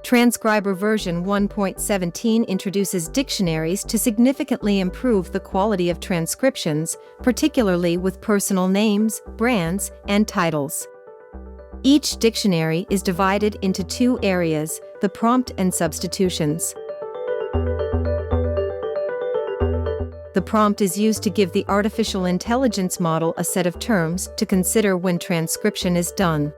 Transcriber version 1.17 introduces dictionaries to significantly improve the quality of transcriptions, particularly with personal names, brands, and titles. Each dictionary is divided into two areas, the prompt and substitutions. The prompt is used to give the artificial intelligence model a set of terms to consider when transcription is done.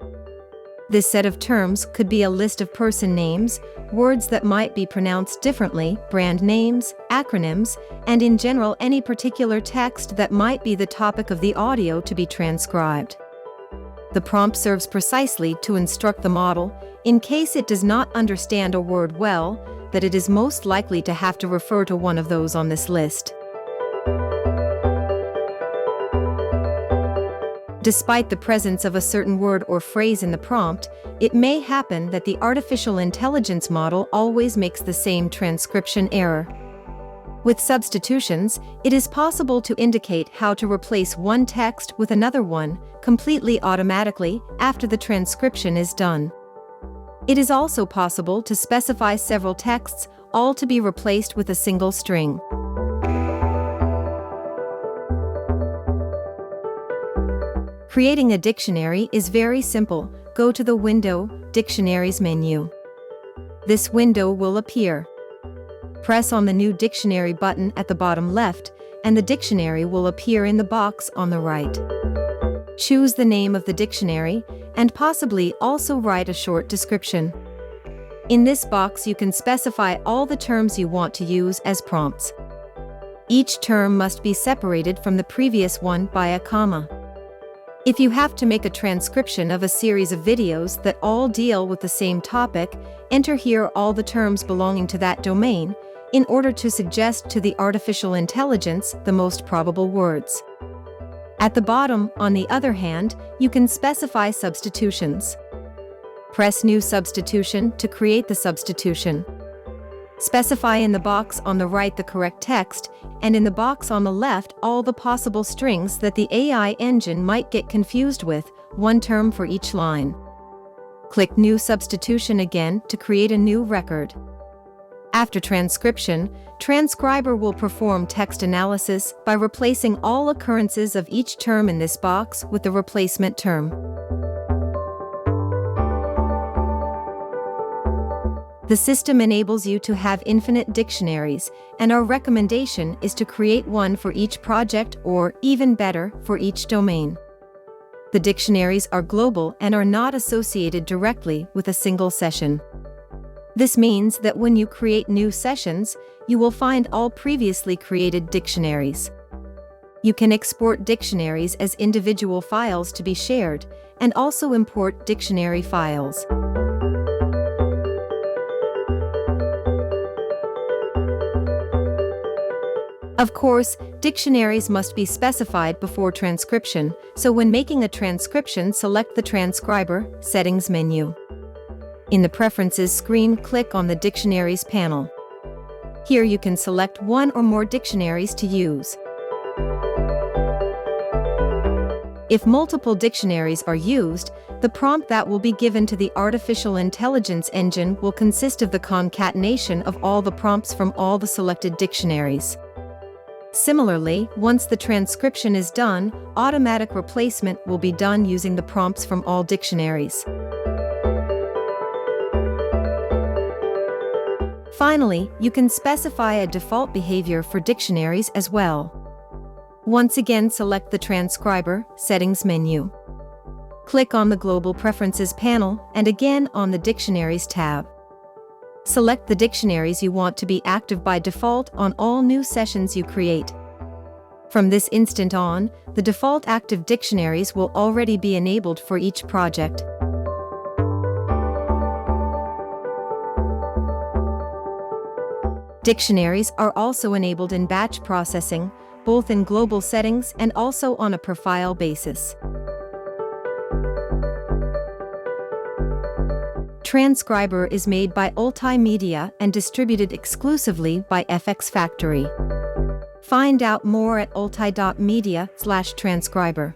This set of terms could be a list of person names, words that might be pronounced differently, brand names, acronyms, and in general any particular text that might be the topic of the audio to be transcribed. The prompt serves precisely to instruct the model, in case it does not understand a word well, that it is most likely to have to refer to one of those on this list. Despite the presence of a certain word or phrase in the prompt, it may happen that the artificial intelligence model always makes the same transcription error. With substitutions, it is possible to indicate how to replace one text with another one, completely automatically, after the transcription is done. It is also possible to specify several texts, all to be replaced with a single string. Creating a dictionary is very simple. Go to the window, Dictionaries menu. This window will appear. Press on the New Dictionary button at the bottom left, and the dictionary will appear in the box on the right. Choose the name of the dictionary, and possibly also write a short description. In this box you can specify all the terms you want to use as prompts. Each term must be separated from the previous one by a comma. If you have to make a transcription of a series of videos that all deal with the same topic, enter here all the terms belonging to that domain, in order to suggest to the artificial intelligence the most probable words. At the bottom, on the other hand, you can specify substitutions. Press New Substitution to create the substitution. Specify in the box on the right the correct text, and in the box on the left all the possible strings that the AI engine might get confused with, one term for each line. Click New Substitution again to create a new record. After transcription, Transcriber will perform text analysis by replacing all occurrences of each term in this box with the replacement term. The system enables you to have infinite dictionaries, and our recommendation is to create one for each project or, even better, for each domain. The dictionaries are global and are not associated directly with a single session. This means that when you create new sessions, you will find all previously created dictionaries. You can export dictionaries as individual files to be shared, and also import dictionary files. Of course, dictionaries must be specified before transcription, so when making a transcription, select the Transcriber Settings menu. In the Preferences screen, click on the Dictionaries panel. Here you can select one or more dictionaries to use. If multiple dictionaries are used, the prompt that will be given to the artificial intelligence engine will consist of the concatenation of all the prompts from all the selected dictionaries. Similarly, once the transcription is done, automatic replacement will be done using the prompts from all dictionaries. Finally, you can specify a default behavior for dictionaries as well. Once again, select the Transcriber Settings menu. Click on the Global Preferences panel and again on the Dictionaries tab. Select the dictionaries you want to be active by default on all new sessions you create. From this instant on, the default active dictionaries will already be enabled for each project. Dictionaries are also enabled in batch processing, both in global settings and also on a per-file basis. Transcriber is made by Ultimedia and distributed exclusively by FX Factory. Find out more at ulti.media/transcriber.